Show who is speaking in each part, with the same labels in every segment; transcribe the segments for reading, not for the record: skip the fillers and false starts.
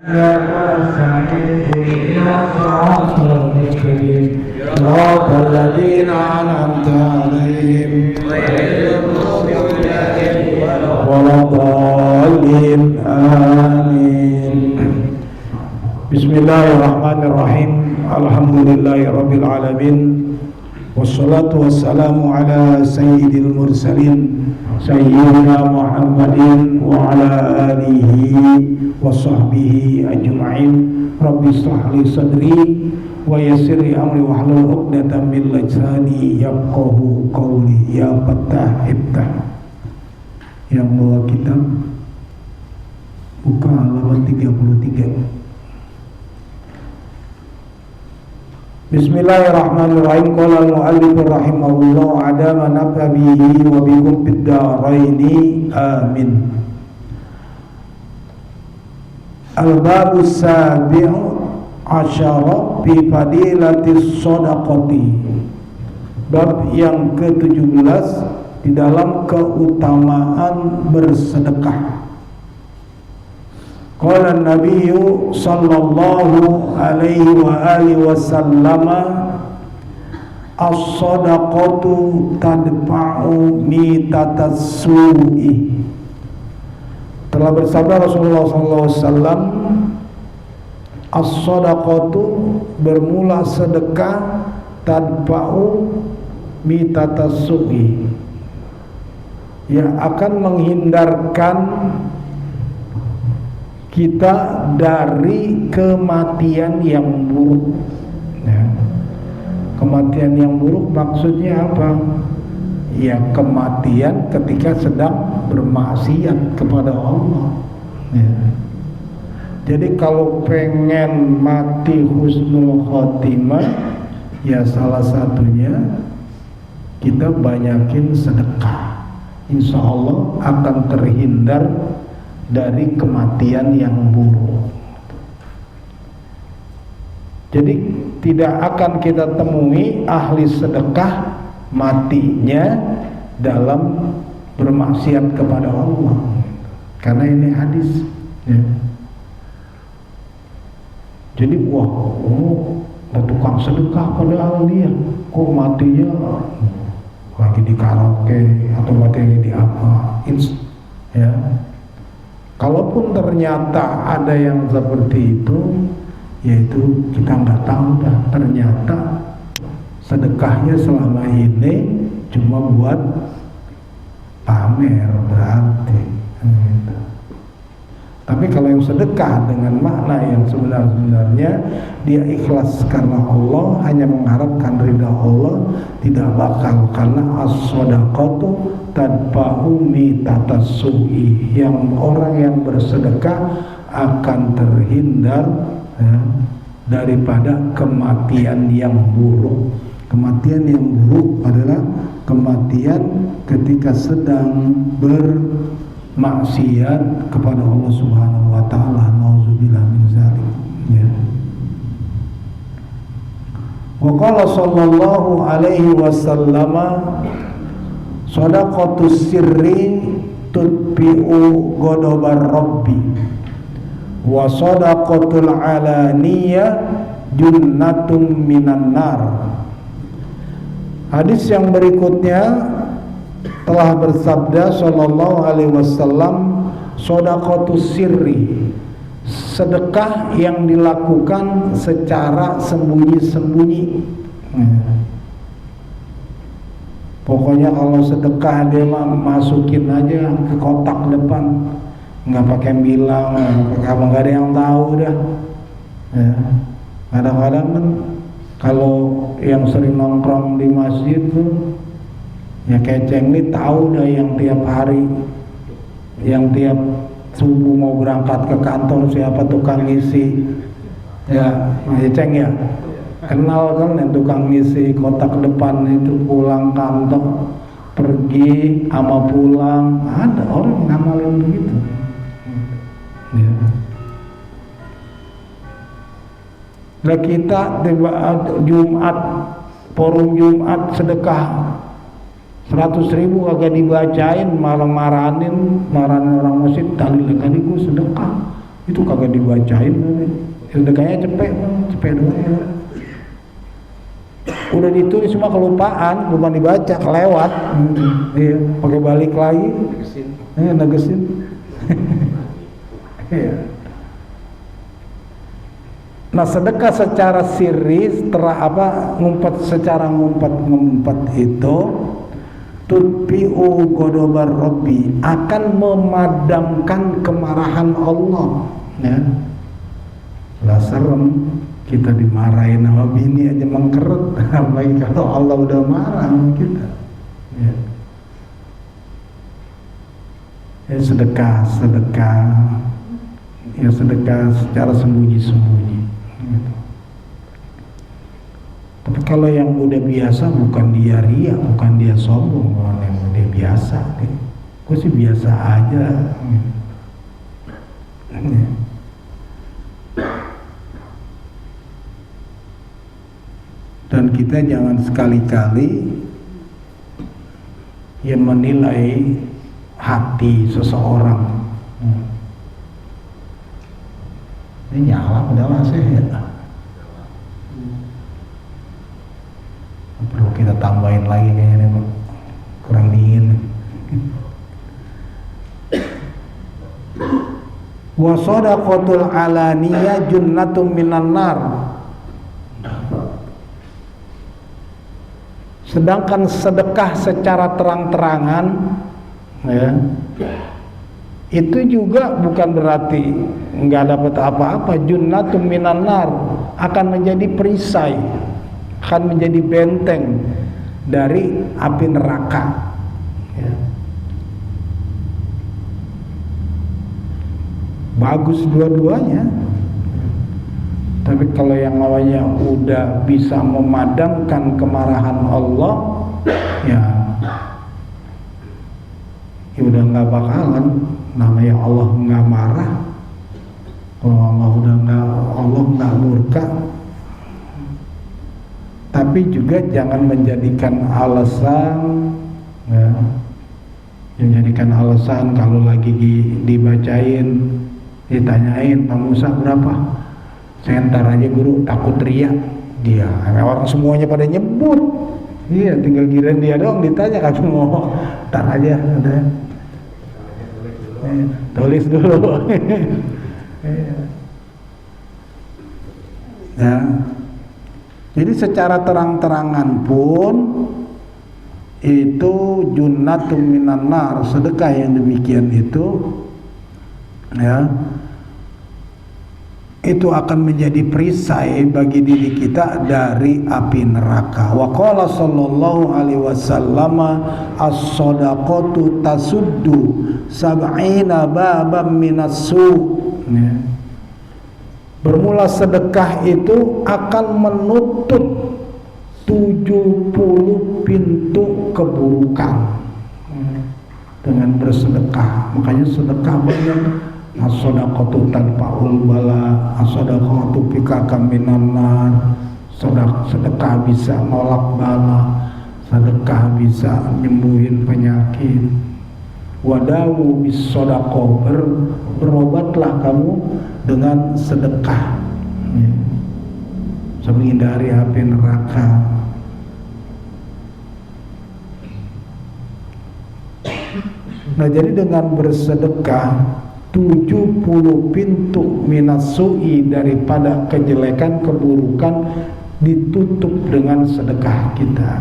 Speaker 1: اهدنا الصراط المستقيم صراط الذين أنعمت عليهم غير المغضوب عليهم ولا الضالين آمين. Bismillahirrahmanirrahim. Alhamdulillahirabbil alamin. Wassalatu wassalamu ala sayyidil mursalin sayyidina Muhammadin wa ala alihi wa sahbihi ajma'in. Rabbi shrah li sadri wa yassir li amri wahlul 'uqdatam min lisani yafqahu qawli. Ya Fattah iftah. Yang bawa kitab buka halaman 33. Bismillahirrahmanirrahim. Qala al-mu'allif rahimahullah adama nafa bihi wa bikum fid dharaini amin. Al-babu sabi'u asyara fi fadilatis shadaqati. Bab yang ke-17 di dalam keutamaan bersedekah. Qala an-nabiyyu sallallahu alaihi wa alihi wasallam as-shadaqatu tadfa'u mitatas su'i. Telah bersabda Rasulullah sallallahu alaihi wasallam, as-shadaqatu bermula sedekah tadfa'u mitatas su'i, yang akan menghindarkan kita dari kematian yang buruk. Ya. Kematian yang buruk maksudnya apa? Ya, kematian ketika sedang bermaksiat kepada Allah. Ya. Jadi kalau pengen mati husnul khotimah, ya salah satunya kita banyakin sedekah. Insya Allah akan terhindar dari kematian yang buruk. Jadi tidak akan kita temui ahli sedekah matinya dalam bermaksiat kepada Allah, karena ini hadis ya. Jadi tukang sedekah padahal dia kok matinya lagi di karaoke atau matinya di apa ya. Kalaupun ternyata ada yang seperti itu, yaitu kita nggak tahu dah, ternyata sedekahnya selama ini cuma buat pamer berarti gitu. Tapi kalau yang sedekah dengan makna yang sebenarnya dia ikhlas karena Allah, hanya mengharapkan ridha Allah, tidak bakal, karena as-shadaqatu tadfa'u mitatas su'i, yang orang yang bersedekah akan terhindar ya, daripada kematian yang buruk. Kematian yang buruk adalah kematian ketika sedang bermaksiat kepada Allah Subhanahu wa taala. Nauzubillah min dzalik ya. Wa qala sallallahu alaihi wasallam shadaqatus sirri tutbi'u ghadabar rabbi wa shadaqatul alaniyah junnatun minan nar. Hadis yang berikutnya telah bersabda sallallahu alaihi wasallam, shadaqatus sirri, sedekah yang dilakukan secara sembunyi-sembunyi. Pokoknya kalau sedekah dia masukin aja ke kotak depan, nggak pakai bilang, nggak ada yang tahu dah. Ya. Kadang-kadang kan kalau yang sering nongkrong di masjid tuh, ya kayak cengli tahu dah yang tiap hari, yang tiap subuh mau berangkat ke kantor siapa tukang ngisi. Ya, Ceng ya. Kenal kan yang tukang ngisi kotak depan itu, pulang kantor pergi sama pulang, ada orang ngamalin begitu ya. Nah kita Jumat, forum Jumat sedekah 100.000 kagak dibacain, malah marahin orang masjid, kali gue sedekah itu kagak dibacain, sedekahnya cepet doang ya. Udah ditulis cuma kelupaan, lupa dibaca, kelewat. Iya, pakai balik lagi, negesin. Iya. Nah, sedekah secara sirri, ngumpet itu tutbi'u ghadabar rabbi, akan memadamkan kemarahan Allah, ya. Lah serem kita dimarahin sama bini aja mengkeret, apalagi kalau Allah udah marah sama kita, ya. Ya sedekah ya sedekah secara sembunyi-sembunyi gitu. Tapi kalau yang udah biasa, bukan dia ria, bukan dia sombong, orang yang udah biasa, gue sih biasa aja gitu. Ya. Dan kita jangan sekali-kali ya menilai hati seseorang. Ini nyala padahal AC ya. Perlu kita tambahin lagi kayaknya nih, kurang dingin. Wa shadaqatul alaniyah junnatun minan nar. Sedangkan sedekah secara terang-terangan, ya, itu juga bukan berarti nggak dapat apa-apa. Junnatun minan nar, akan menjadi perisai, akan menjadi benteng dari api neraka, ya. Bagus dua-duanya. Tapi kalau yang namanya udah bisa memadamkan kemarahan Allah, ya udah nggak bakalan. Namanya Allah nggak marah, kalau Allah nggak murka. Tapi juga jangan menjadikan alasan, ya, menjadikan alasan kalau lagi dibacain, ditanyain Pak Musa berapa, saya ntar aja guru, takut teriak dia. Orang semuanya pada nyebut, iya, tinggal giliran dia doang ditanya, kan mau ntar aja udah. Tulis dulu. Ya. Jadi secara terang-terangan pun itu junnatun minan nar, sedekah yang demikian itu, ya, itu akan menjadi perisai bagi diri kita dari api neraka. Wa qala sallallahu alaihi wasallam as-shadaqatu tasuddu sab'ina baban minas-su. Bermula sedekah itu akan menutup 70 pintu keburukan dengan bersedekah. Makanya sedekah banyak. As-shadaqatu tanfa'ul bala, as-shadaqatu fikaka minan nar. Sedekah bisa nolak bala, sedekah bisa nyembuhin penyakit. Wadawu bis shadaqah, berobatlah kamu dengan sedekah, ya, menghindari api neraka. Nah, jadi dengan bersedekah 70 pintu minasu'i, daripada kejelekan, keburukan, ditutup dengan sedekah kita.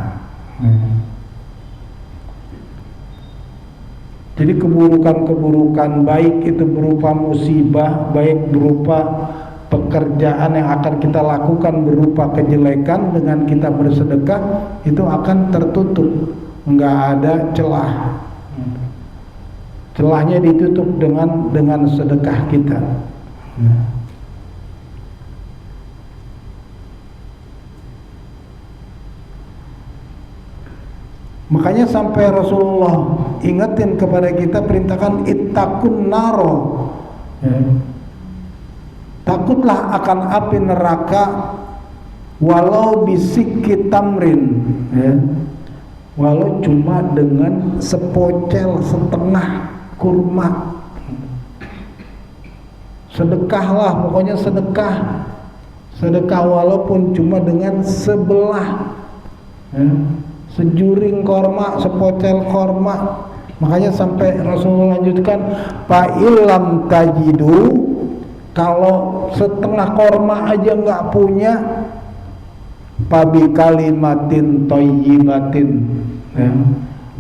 Speaker 1: Jadi keburukan-keburukan, baik itu berupa musibah, baik berupa pekerjaan yang akan kita lakukan berupa kejelekan, dengan kita bersedekah itu akan tertutup, nggak ada celah. Celahnya ditutup dengan sedekah kita. Makanya sampai Rasulullah ingetin kepada kita, perintahkan ittaqun naro, ya. Takutlah akan api neraka walau bisikki tamrin, ya. Walau cuma dengan sepocel, setengah kurma. sedekahlah, pokoknya sedekah. Sedekah walaupun cuma dengan sebelah sejuring korma, sepocel korma. Makanya sampai Rasulullah lanjutkan, fa illam tajidu, kalau setengah korma aja nggak punya, pabi kalimatin thayyibatin,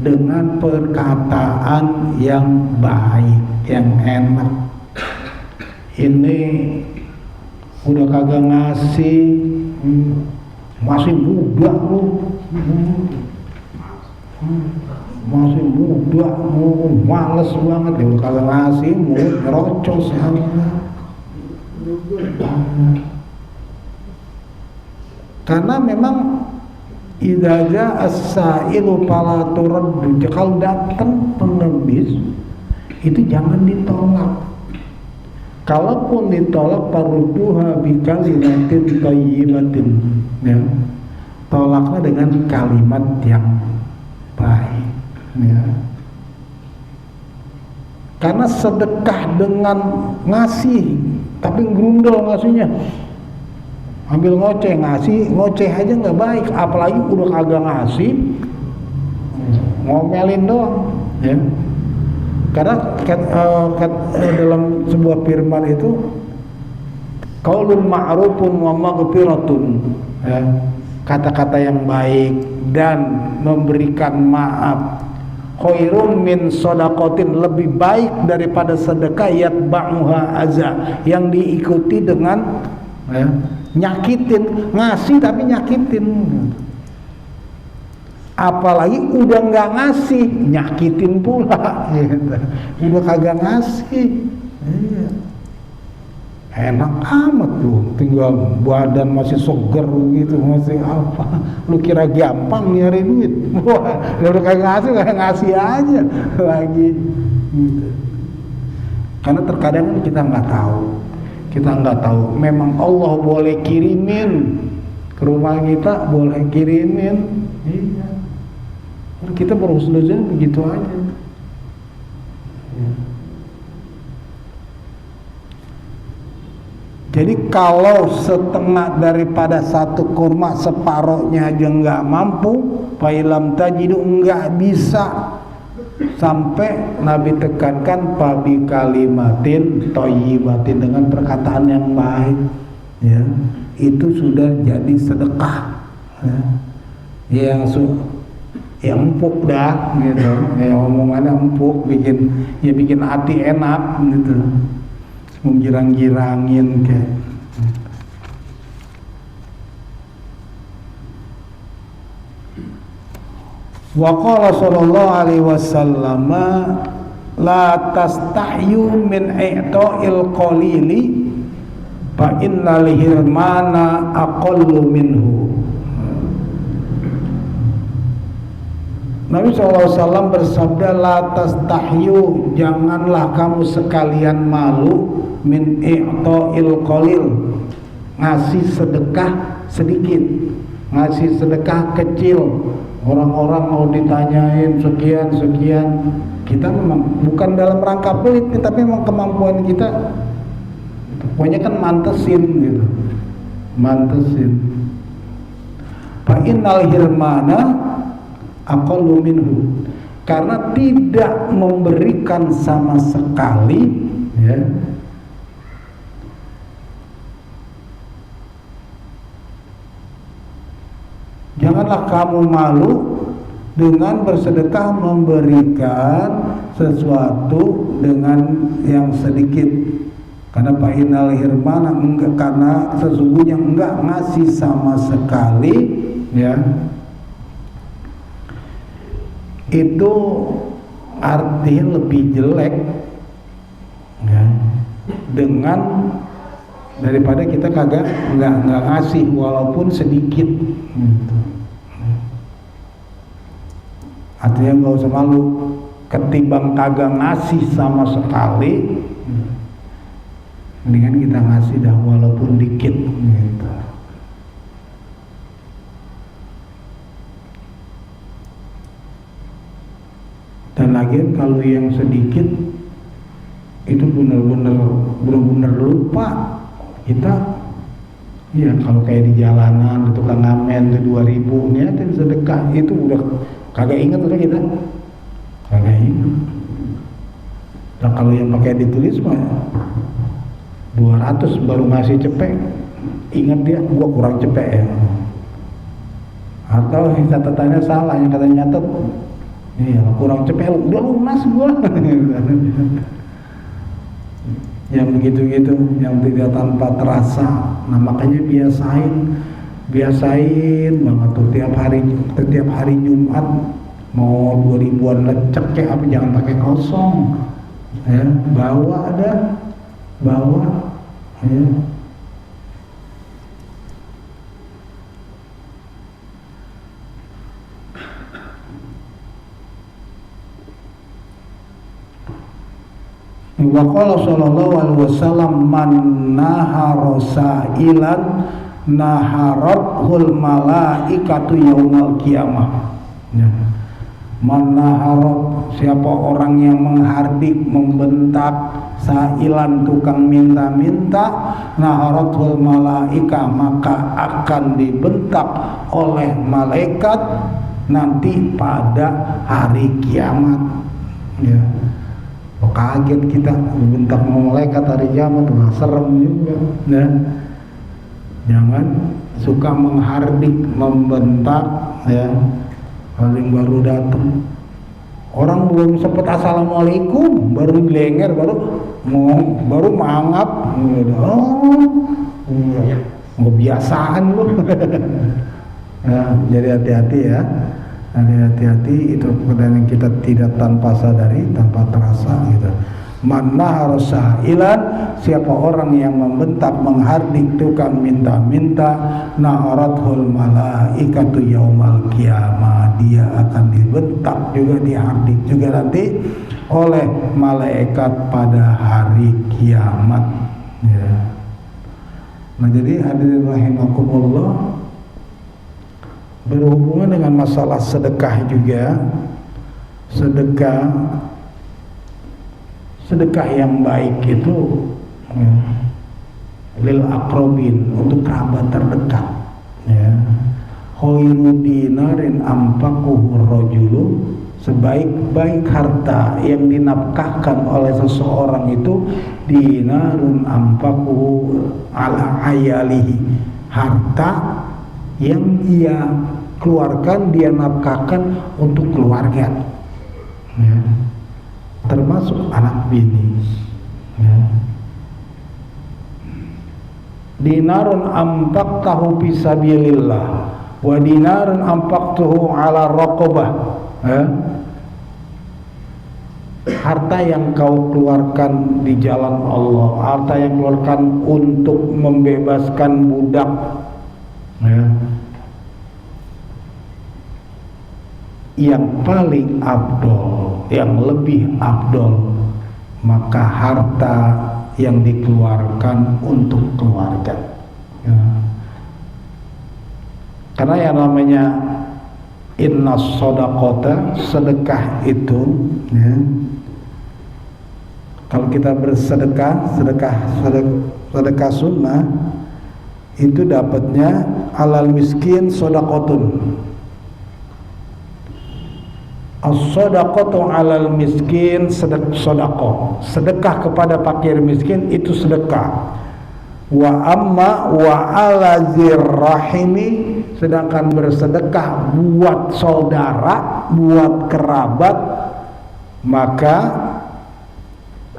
Speaker 1: dengan perkataan yang baik, yang enak. Ini udah kagak ngasih, masih muda lu, masih muda, males banget, dia udah kagak ngasih, mulut ngerocos ya. Karena memang idza jaa as-sa'ilu fala turaddu, kalau datang pengemis itu jangan ditolak. Kalaupun ditolak, farudduha bi kalimatin thayyibatin, ya. Tolaklah dengan kalimat yang baik, ya. Karena sedekah dengan ngasih, tapi gerundel ngasihnya, ambil ngoceh, ngasih ngoceh aja nggak baik, apalagi udah kagak ngasih, ngomelin doang, ya. Karena dalam sebuah firman itu, qaulun ma'rufun wa maghfiratun, ya, kata-kata yang baik dan memberikan maaf, khairum min shadaqatin, lebih baik daripada sedekah yatba'uha aza, yang diikuti dengan, ya, nyakitin. Ngasih tapi nyakitin. Apalagi udah nggak ngasih, nyakitin pula, gitu. Udah kagak ngasih, iya. Enak amat tuh, tinggal badan masih seger gitu, masih apa? Lu kira gampang nyari duit? Wah, udah kagak ngasih aja lagi, gitu. Karena terkadang kita nggak tahu, memang Allah boleh kirimin ke rumah kita, boleh kirimin, iya. Kita berhusnuzon begitu aja, ya. Jadi kalau setengah daripada satu kurma, separohnya aja nggak mampu, fa'ilam tajidu, nggak bisa, sampai Nabi tekankan pabi kalimatin thayyibatin, dengan perkataan yang baik, ya, itu sudah jadi sedekah, ya. Yang empuk dah, gitu, ya, omongannya empuk, bikin hati enak, gitu, menggirang-girangin kayak. Wa qala sallallahu alaihi wasallam, la tastahyu min i'ta'il qalili fa innal hirmana aqallu minhu. Nabi SAW bersabda, la tastahyu, janganlah kamu sekalian malu, min i'ta'il qalil, ngasih sedekah sedikit, ngasih sedekah kecil. Orang-orang mau ditanyain sekian, kita memang bukan dalam rangka pelit, tapi memang kemampuan kita, pokoknya kan mantesin, gitu, mantesin. Fa innal hirmana aqallu minhu, karena tidak memberikan sama sekali, ya, janganlah kamu malu dengan bersedekah, memberikan sesuatu dengan yang sedikit. Karena fa'inal hirmana, enggak, karena sesungguhnya enggak ngasih sama sekali, ya, itu artinya lebih jelek, ya, dengan daripada kita nggak ngasih walaupun sedikit, gitu. Artinya nggak usah malu, ketimbang kagak ngasih sama sekali, mendingan kita ngasih dah walaupun dikit, gitu. Dan lagian kalau yang sedikit itu benar-benar lupa kita. Ya kalau kayak di jalanan tukang ngamen itu 2000 niatin sedekah itu udah kagak inget udah kita kagak inget. Nah kalau yang pakai ditulis mah 200 baru ngasih cepek, ingat dia gua kurang cepek ya. Atau catatannya salah yang katanya nyatet, iya kurang cepek udah lunas gua. Yang begitu-gitu, yang tidak tanpa terasa. Nah makanya biasain banget tuh setiap hari Jumat mau 2000-an lecek kayak apa jangan pakai kosong ya, bawa ya. Wa qala sallallahu alaihi wasallam man nahara sa'ilan naharathul malaikatu yaumal qiyamah. Ya. Man nahara, siapa orang yang menghardik, membentak sa'ilan tukang minta-minta, naharathul malaika, maka akan dibentak oleh malaikat nanti pada hari kiamat. Ya. Kaget kita dibentak malaikat hari kiamat, serem juga. Nah, jangan suka menghardik, membentak ya. Paling baru datang orang belum sempat assalamualaikum baru lenger baru mangap. Kebiasaan lu. Nah, jadi hati-hati ya. Hati-hati itu pekerjaan yang kita tidak tanpa sadari, tanpa terasa gitu. Man nahara sa'ilan, siapa orang yang membentak, menghardik tukang minta-minta, naharathul malaikatu yaumal qiyamah, dia akan dibentak juga, dihardik juga nanti oleh malaikat pada hari kiamat ya. Nah jadi hadirin rahimakumullah, berhubungan dengan masalah sedekah juga, sedekah yang baik itu ya, lil aqrabin, untuk kerabat terdekat ya. Khairu dinarin ampakuhu rajulu, sebaik-baik harta yang dinafkahkan oleh seseorang itu dinarun ampakuhu ala ayalihi, harta yang ia keluarkan, dia nafkahkan untuk keluarga ya. Termasuk anak bini ya. Dinarun ampaktahu fisabilillah wa dinarun ampaktuhu ala raqabah ya. Harta yang kau keluarkan di jalan Allah, harta yang keluarkan untuk membebaskan budak ya. Yang paling abdol, yang lebih abdol, maka harta yang dikeluarkan untuk keluarga ya. Karena yang namanya inna shadaqata, sedekah itu ya, kalau kita bersedekah, sedekah sunnah itu dapatnya alal miskin shadaqatun. As-shadaqatu alal miskin sedekah. Sedekah kepada fakir miskin itu sedekah. Wa amma wa ala zirrahimi, sedangkan bersedekah buat saudara, buat kerabat, maka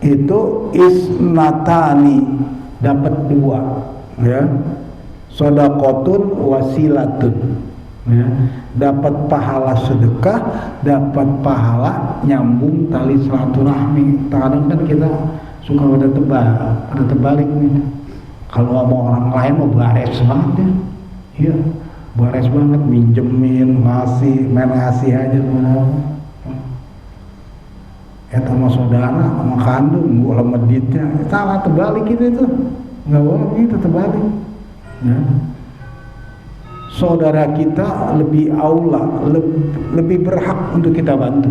Speaker 1: itu isnatani, dapat dua ya. Shadaqatun wasilatun ya, dapat pahala sedekah, dapat pahala nyambung tali silaturahmi. Kadang kan kita suka ada terbalik nih. Kalau sama orang lain mau bares banget ya, iya bares banget, minjemin, ngasih, main ngasih aja mana. Sama saudara, sama kandung, gua meditnya, salah terbalik gitu itu, nggak boleh gitu terbalik. Ya. Saudara kita lebih aula, lebih berhak untuk kita bantu,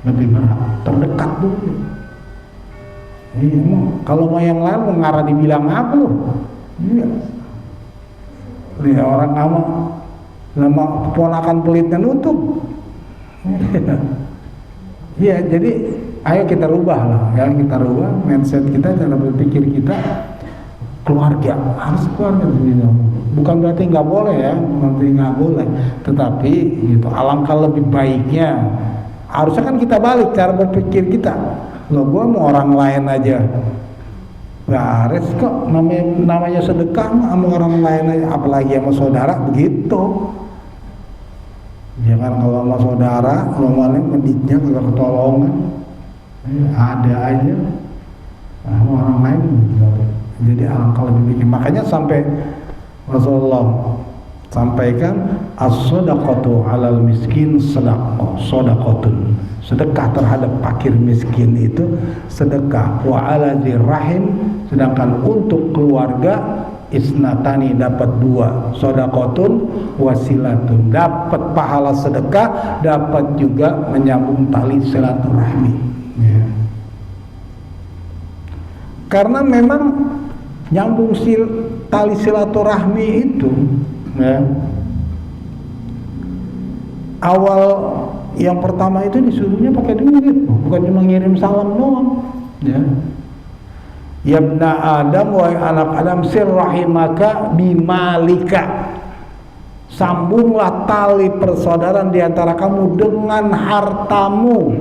Speaker 1: lebih berhak, terdekat dulu. Iya, kalau mau yang lain mengarah dibilang apa lu? Iya. Lihat orang nama keponakan pelitnya nutup. Iya, jadi ayo kita rubah lah, ya kita rubah mindset kita, cara berpikir kita. Keluarga harus keluarga gitu. Bukan berarti nggak boleh ya, berarti nggak boleh. Tetapi gitu, alangkah lebih baiknya. Harusnya kan kita balik cara berpikir kita. Loh, gue mau orang lain aja. Beres kok, namanya sedekah sama orang lain aja, apalagi sama saudara begitu. Jangan kalau sama saudara, normalnya meditnya kalau ketolongan, ada aja. Sama orang lain gitu. Jadi alangkah lebih baik. Makanya sampai Rasulullah sampaikan as-shadaqatu 'alal miskin shadaqatun. Sedekah terhadap fakir miskin itu sedekah, wa 'ala dzirrahim, sedangkan untuk keluarga isnatani dapat 2, shadaqatun wasilatun, dapat pahala sedekah, dapat juga menyambung tali silaturahmi. Ya. Karena memang nyambung tali silaturahmi itu, ya, awal yang pertama itu disuruhnya pakai duit, bukan cuma ngirim salam doang, ya. Yabna Adam, wahai anak Adam, sil rahimaka bimalika, sambunglah tali persaudaraan di antara kamu dengan hartamu.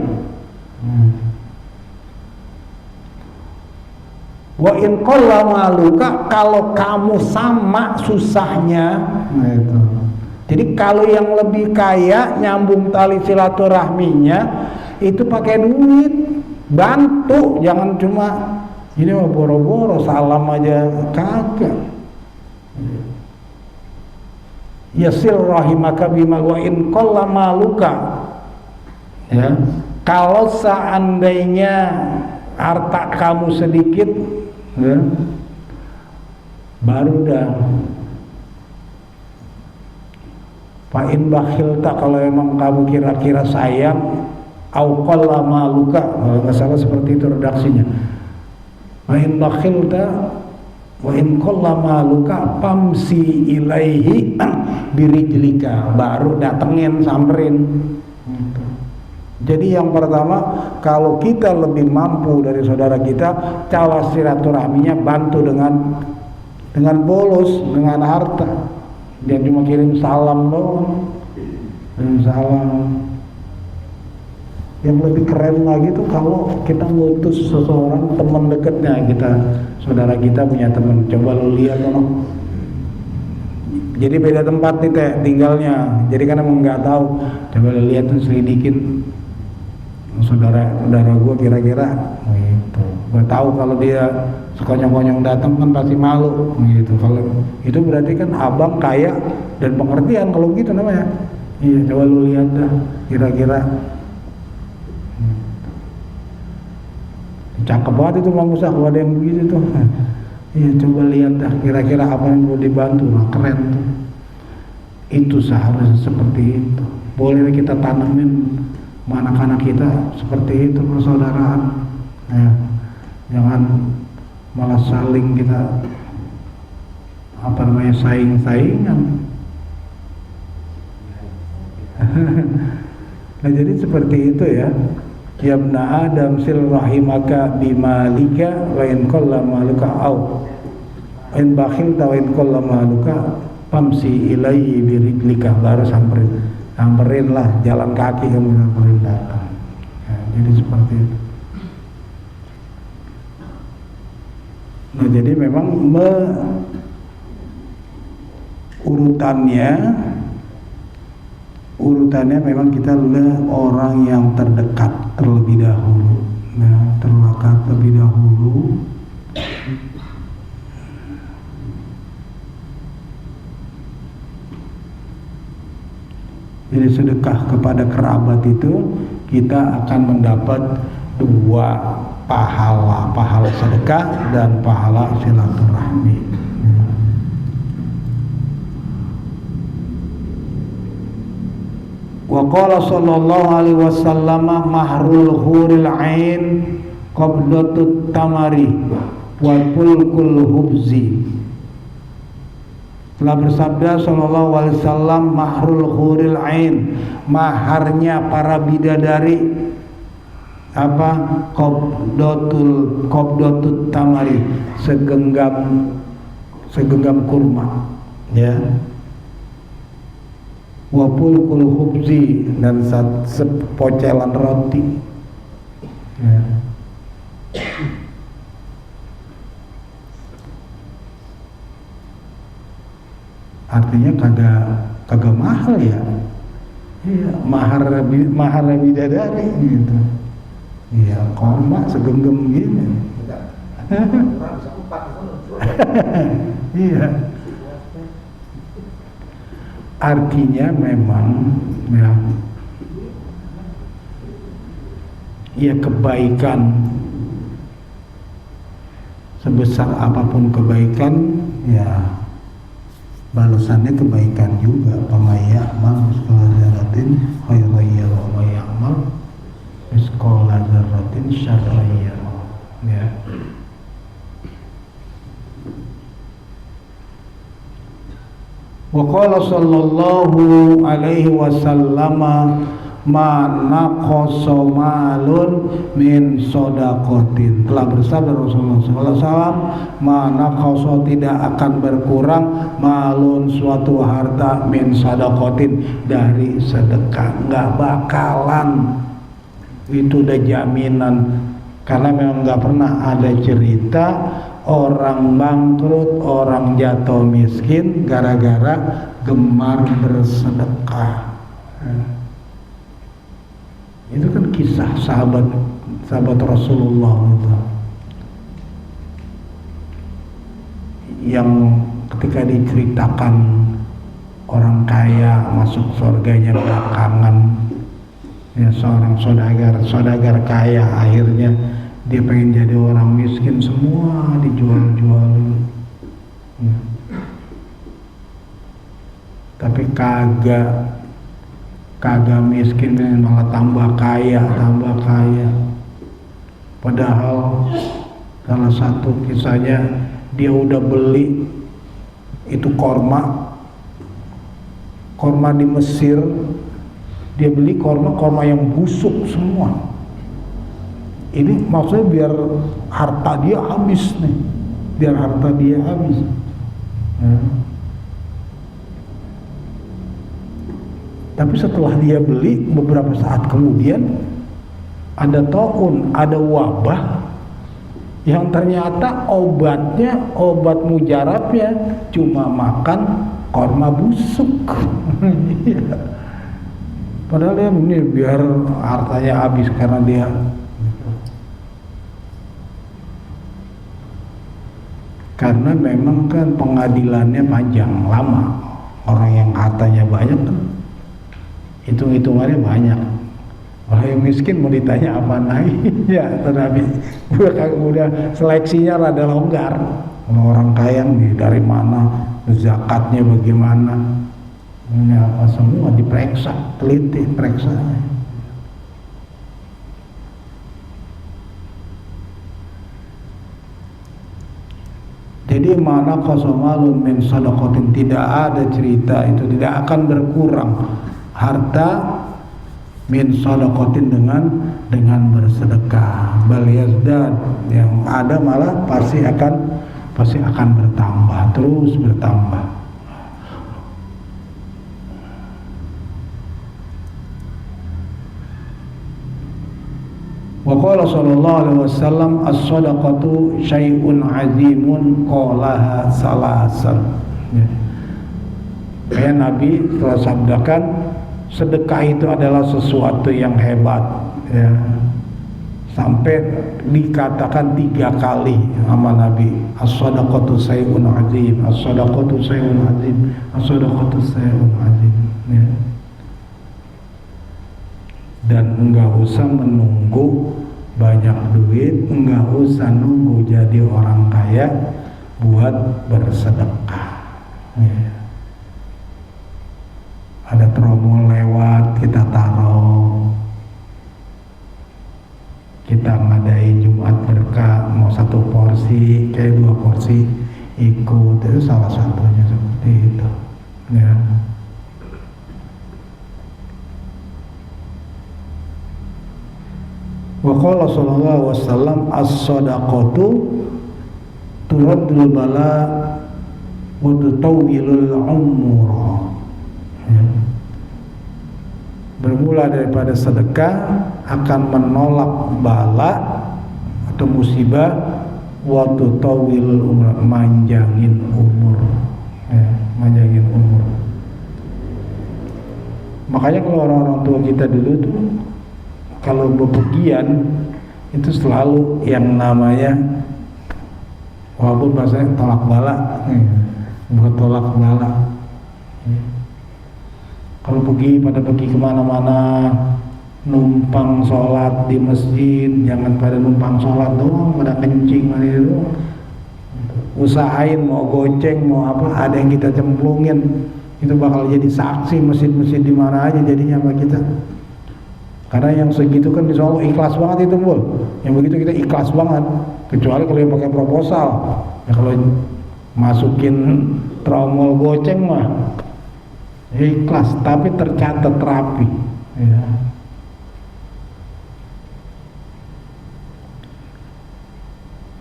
Speaker 1: Wa in qalla maluka, kalau kamu sama susahnya. Nah, itu. Jadi kalau yang lebih kaya nyambung tali silaturahminya itu pakai duit, bantu, jangan cuma ini mah boro-boro salam aja kagak. Yasil rahimaka bima wa in qalla maluka. Ya. Kalau seandainya harta kamu sedikit, ya, baru dah. Fa'in bakhilta, kalau emang kamu kira-kira sayang, au qalla maluka, kalau nggak salah seperti itu redaksinya. Fa'in bakhilta wa in qalla maluka famsi ilaihi birijlika, baru datengin, samperin. Jadi yang pertama, kalau kita lebih mampu dari saudara kita, cara silaturahminya bantu dengan bolos, dengan harta. Dia cuma kirim salam doang, salam. Yang lebih keren lagi tuh kalau kita ngutus seseorang, teman dekatnya kita, saudara kita punya teman, coba lu lihat dong. Jadi beda tempat nih tinggalnya, jadi kan emang nggak tahu, coba lu lihat tuh, selidikin saudara gue kira-kira gitu. Gue tahu kalau dia sekonyong-konyong datang kan pasti malu gitu. Kalau itu berarti kan abang kaya dan pengertian kalau gitu namanya. Iya, coba lu lihat dah kira-kira. Cakep banget itu Mang Musa kalau ada yang begitu tuh. Iya, coba lihat dah kira-kira apa yang perlu dibantu. Nah, keren tuh. Itu seharusnya seperti itu. Boleh kita tanamin anak-anak kita seperti itu, persaudaraan, ya. Jangan malah saling kita saing-saingan. Nah, jadi seperti itu ya. Yabna Adam sil rahimaka bimalika wa in qalla maluka au in bakhilta wa in qalla maluka famsi ilaihi birijlika, baru samperin lah, jalan kaki kamu samperin datang. Ya, jadi seperti itu. Nah, jadi memang urutannya memang kita adalah orang yang terdekat terlebih dahulu, ya, terdekat terlebih dahulu. Jadi sedekah kepada kerabat itu kita akan mendapat 2 pahala sedekah dan pahala silaturahmi. Wa qala sallallahu alaihi wasallam mahrul huril ain qabdatut tamari wa pulkul hubzi. Telah bersabda sallallahu alaihi wasallam, mahrul huril ain, maharnya para bidadari apa? Qabdatut tamari, segenggam kurma, ya. Wa pulkul hubzi, dan sepocelan roti, ya. Artinya kagak mahal ya. Iya, mahar bidadari gitu. Iya, korma segenggam gini. Iya. Artinya memang ya kebaikan, sebesar apapun kebaikan, ya balasannya kebaikan juga. Pamaya amal miskala dzarratin khairan yarah wa ya'mal miskala dzarratin syarran yarah, ya. Wa qala sallallahu alaihi wasallam, ma naqasa malun min shadaqatin. Telah bersabda Rasulullah sallallahu alaihi wasallam, ma naqasa, tidak akan berkurang, malun, suatu harta, min shadaqatin, dari sedekah. Enggak bakalan, itu udah jaminan. Karena memang enggak pernah ada cerita orang bangkrut, orang jatuh miskin gara-gara gemar bersedekah. Itu kan kisah sahabat Rasulullah itu, yang ketika diceritakan orang kaya masuk surganya belakangan, ya, seorang saudagar kaya akhirnya dia pengen jadi orang miskin, semua dijual-jualin, ya. Tapi kagak miskin, malah tambah kaya. Padahal salah satu kisahnya, dia udah beli itu korma di Mesir, dia beli korma yang busuk semua. Ini maksudnya biar harta dia habis nih, ya. Tapi setelah dia beli, beberapa saat kemudian ada taun, ada wabah yang ternyata obat mujarabnya cuma makan korma busuk. Padahal dia ini biar hartanya habis karena dia. Karena memang kan pengadilannya panjang, lama. Orang yang hartanya banyak kan hitung-hitungannya banyak. Orang yang miskin mau ditanya apa naik, ya tetapi udah seleksinya rada longgar. Orang kaya nih dari mana, zakatnya bagaimana, ini apa, semua diperiksa, teliti periksanya. Jadi mana qasamalun min sadaqatin, tidak ada cerita itu tidak akan berkurang harta min sadaqatin dengan bersedekah, bal yazdad, yang ada malah pasti akan bertambah, terus bertambah. Wa qala sallallahu alaihi wasallam, as-sadaqatu syai'un 'azimun qalaha salasan. Ya, Nabi telah sabdakan sedekah itu adalah sesuatu yang hebat, ya. Sampai dikatakan 3 kali sama Nabi, as-sadaqatu syai'un 'azim, as-sadaqatu syai'un 'azim, as-sadaqatu syai'un 'azim, ya. Dan enggak usah menunggu banyak duit, enggak usah nunggu jadi orang kaya buat bersedekah, ya. Ada promo lewat, kita taruh, kita ngadain Jumat mau satu porsi kayak 2 porsi ikut, itu salah satunya seperti itu ya. Wa qala sallallahu alaihi wasallam as-shadaqatu turaddul bala wa tutawwilul umur ya. Bermula daripada sedekah akan menolak bala atau musibah, waktu tawil umur, manjangin umur ya, manjangin umur. Makanya kalau orang-orang tua kita dulu tuh kalau bepergian itu selalu yang namanya, walaupun bahasanya tolak bala, buat tolak bala. Kalau pergi kemana-mana, numpang sholat di masjid, jangan pada numpang sholat doang, pada kencing aja doang. Usahain mau goceng, mau apa, ada yang kita cemplungin, itu bakal jadi saksi masjid-masjid di mana aja jadinya sama kita. Karena yang segitu kan insya Allah ikhlas banget itu, Bul. Yang begitu kita ikhlas banget, kecuali kalau yang pakai proposal. Ya kalau masukin tromol goceng mah ikhlas, tapi tercatat rapi ya.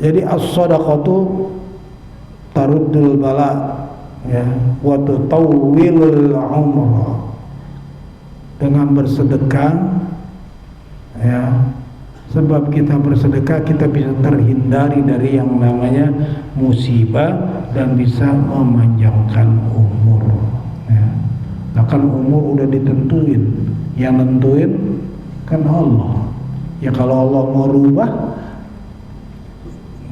Speaker 1: Jadi as-shadaqatu taruddul bala ya, wa tutawwilul umr. Dengan bersedekah ya, sebab kita bersedekah kita bisa terhindari dari yang namanya musibah dan bisa memanjangkan umur ya. Nah kan umur udah ditentuin, yang nentuin kan Allah ya. Kalau Allah mau rubah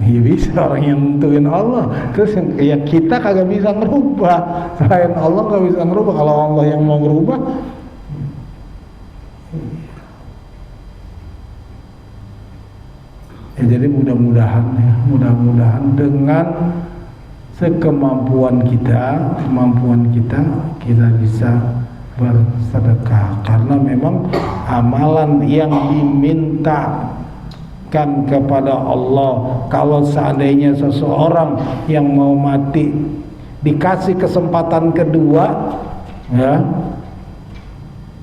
Speaker 1: ya bisa, orang yang nentuin Allah. Terus ya kita kagak bisa ngerubah, selain Allah gak bisa ngerubah. Kalau Allah yang mau ngerubah ya, jadi mudah-mudahan ya, mudah-mudahan dengan sekemampuan kita, kita bisa bersedekah. Karena memang amalan yang dimintakan kepada Allah, kalau seandainya seseorang yang mau mati dikasih kesempatan kedua ya,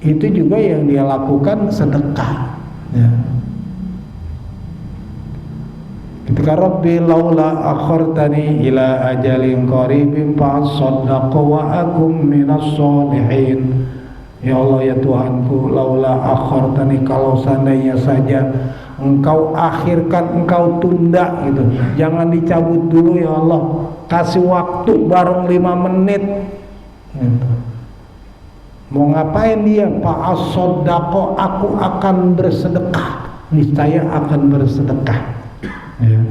Speaker 1: itu juga yang dia lakukan sedekah ya. Ketika Rabbi laula akhartani ila ajalin qaribin fa'asaddaqu wa akum minas sholihin. Ya Allah ya Tuhanku, laula akhartani, kalau seandainya saja Engkau akhirkan, Engkau tunda gitu, jangan dicabut dulu ya Allah, kasih waktu bareng 5 menit gitu. Mau ngapain dia? Fa'asaddaqu, aku akan bersedekah, niscaya akan bersedekah ya.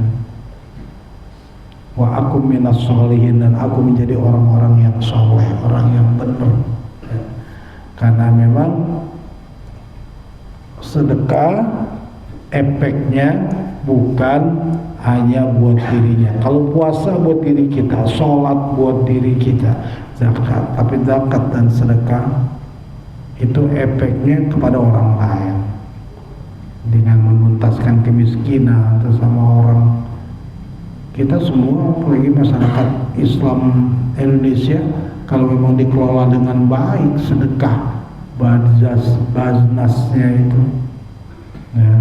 Speaker 1: Wa aku minas sholihin, dan aku menjadi orang-orang yang soleh, orang yang benar ya. Karena memang sedekah efeknya bukan hanya buat dirinya. Kalau puasa buat diri kita, sholat buat diri kita, zakat. Tapi zakat dan sedekah itu efeknya kepada orang lain, dengan menuntaskan kemiskinan sesama orang. Kita semua, apalagi masyarakat Islam Indonesia, kalau memang dikelola dengan baik, sedekah baznasnya itu ya,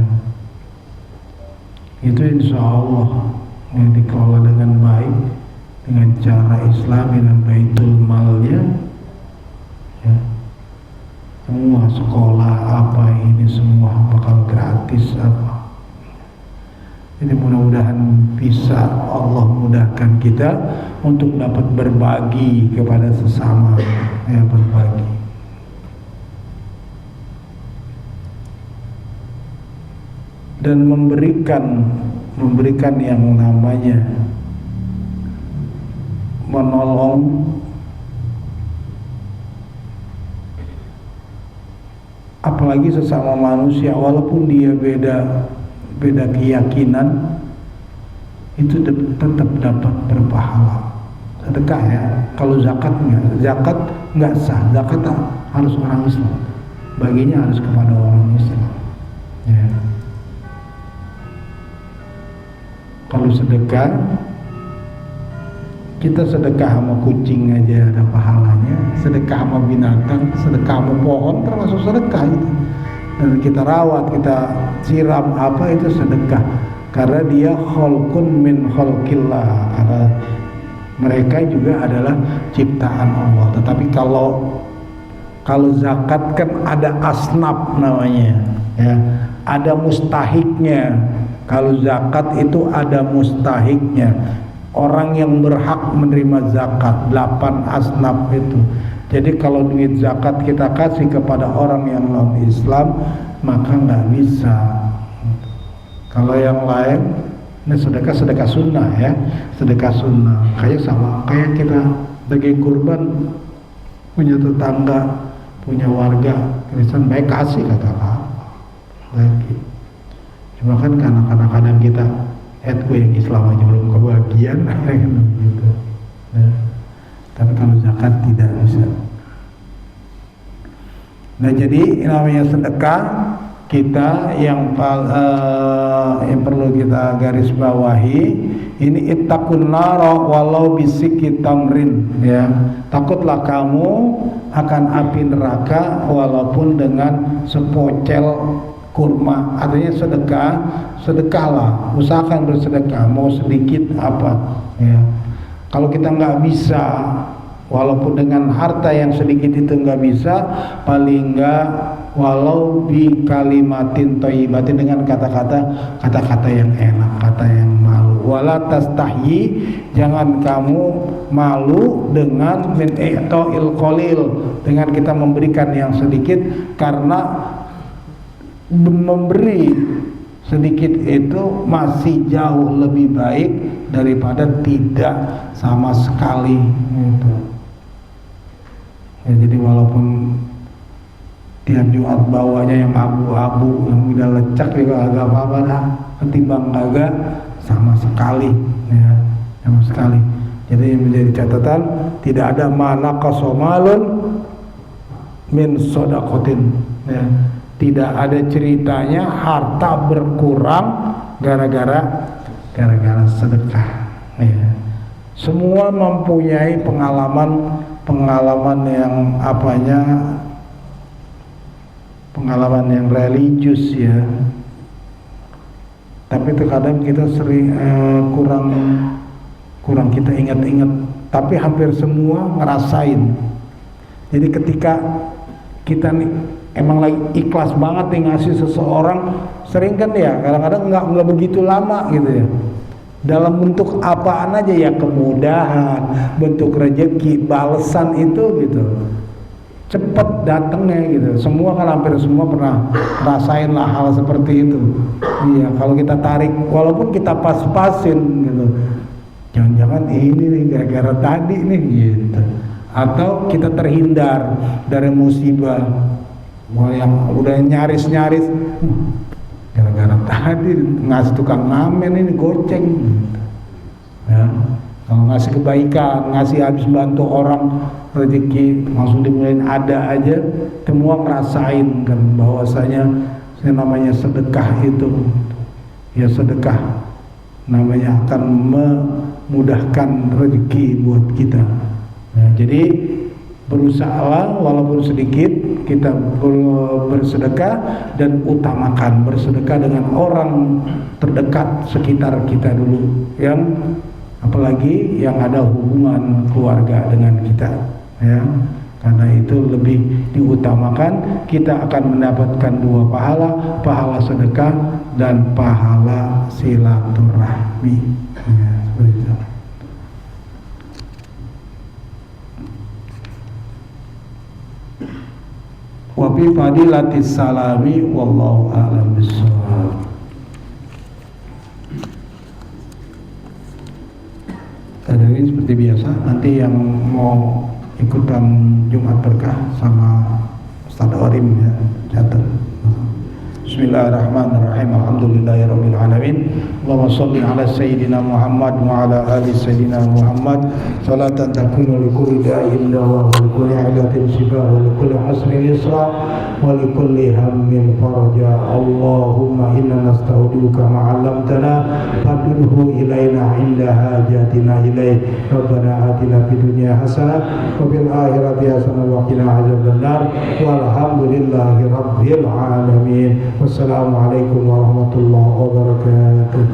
Speaker 1: itu insya Allah yang dikelola dengan baik, dengan cara Islam, dengan baitul malnya ya, semua sekolah apa ini semua bakal gratis apa. Jadi mudah-mudahan bisa Allah mudahkan kita untuk dapat berbagi kepada sesama ya, berbagi. Dan memberikan yang namanya menolong, apalagi sesama manusia walaupun dia beda keyakinan, itu tetap dapat berpahala. Sedekah ya. Kalau zakat nggak sah. Zakat harus orang Islam, baginya harus kepada orang Islam ya. kalau sedekah, kita sedekah sama kucing aja ada pahalanya, sedekah sama binatang, sedekah sama pohon termasuk sedekah itu. Dan kita rawat, kita siram apa itu sedekah, karena dia khalqun min khalqillah, karena mereka juga adalah ciptaan Allah. Tetapi kalau zakat kan ada asnaf namanya, ya, ada mustahiknya. Kalau zakat itu ada mustahiknya, orang yang berhak menerima zakat, 8 asnaf itu. Jadi kalau duit zakat kita kasih kepada orang yang non Islam, maka nggak bisa. Kalau yang lain, ini sedekah sunnah ya, sedekah sunnah. Kayak sama, kayak kita bagi kurban, punya tetangga, punya warga Kristen, baik kasih kata apa lagi. Cuma kan karena kadang-kadang kita gue yang Islam aja belum kebagian gitu. Nah, tapi kalau zakat tidak bisa. Nah, jadi namanya sedekah kita yang perlu kita garis bawahi, ini ittaqun nara walau bisiki tamrin, ya. Takutlah kamu akan api neraka walaupun dengan sepocel kurma. Artinya sedekahlah, usahakan bersedekah, mau sedikit apa, ya. Kalau kita nggak bisa, walaupun dengan harta yang sedikit itu nggak bisa, paling nggak walau bi kalimatin thayyibatin, dengan kata-kata yang enak, kata yang malu. Wala tastahyi, jangan kamu malu dengan min i'ta'il qalil, dengan kita memberikan yang sedikit, karena memberi sedikit itu masih jauh lebih baik daripada tidak sama sekali gitu. Ya, jadi walaupun tiap Jumat bawanya yang abu-abu, yang udah lecak juga agak apa-apa dah, ketimbang kagak sama sekali, ya, sama sekali. Jadi menjadi catatan, tidak ada mana qasomalun min sodakotin, ya. Tidak ada ceritanya harta berkurang gara-gara sedekah, ya. Semua mempunyai pengalaman yang pengalaman yang religius, ya. Tapi terkadang kita sering kurang kita ingat-ingat, tapi hampir semua ngerasain. Jadi ketika kita nih emang lagi ikhlas banget nih ngasih seseorang, sering kan ya, kadang-kadang nggak begitu lama gitu ya, dalam bentuk apaan aja ya, kemudahan, bentuk rezeki, balasan itu gitu, cepet datangnya gitu. Semua kan, hampir semua pernah rasain lah hal seperti itu. Iya, kalau kita tarik, walaupun kita pas-pasin gitu, jangan-jangan ini nih gara-gara tadi nih gitu, atau kita terhindar dari musibah. Wah, yang udah nyaris gara-gara tadi ngasih tukang ngamen ini goceng gitu. Ya, kalau ngasih kebaikan, ngasih habis bantu orang, rezeki langsung dimulain ada aja, semua ngerasain kan bahwasanya yang namanya sedekah itu, ya, sedekah namanya akan memudahkan rezeki buat kita. Ya, jadi berusahalah walaupun sedikit kita bersedekah, dan utamakan bersedekah dengan orang terdekat sekitar kita dulu, yang apalagi yang ada hubungan keluarga dengan kita, ya. Karena itu lebih diutamakan, kita akan mendapatkan 2 pahala, pahala sedekah dan pahala silaturahmi, ya, seperti itu. Wa bi fadilatis salami wallahu a'lam bissawab. Hadirin, seperti biasa, nanti yang mau ikutan Jumat Berkah sama Ustaz Orim, ya, catat. Bismillahirrahmanirrahim. Alhamdulillahirabbil alamin. Allahumma shalli ala sayyidina Muhammad wa ala ali sayyidina Muhammad. Salatan takunu li kulli da'in dawa wa li kulli hajatin shifaa wa li kulli hasrin yusra wa li kulli hammin faraja. Allahumma inna nastaudiuka ma 'allamtana fadulhu ilaina 'inda hajatina ilaih. Rabbana atina fid dunya hasanah wa fil akhirati hasanah wa qina adzabannar. Walhamdulillahi rabbil alamin. Wassalamualaikum warahmatullahi wabarakatuh.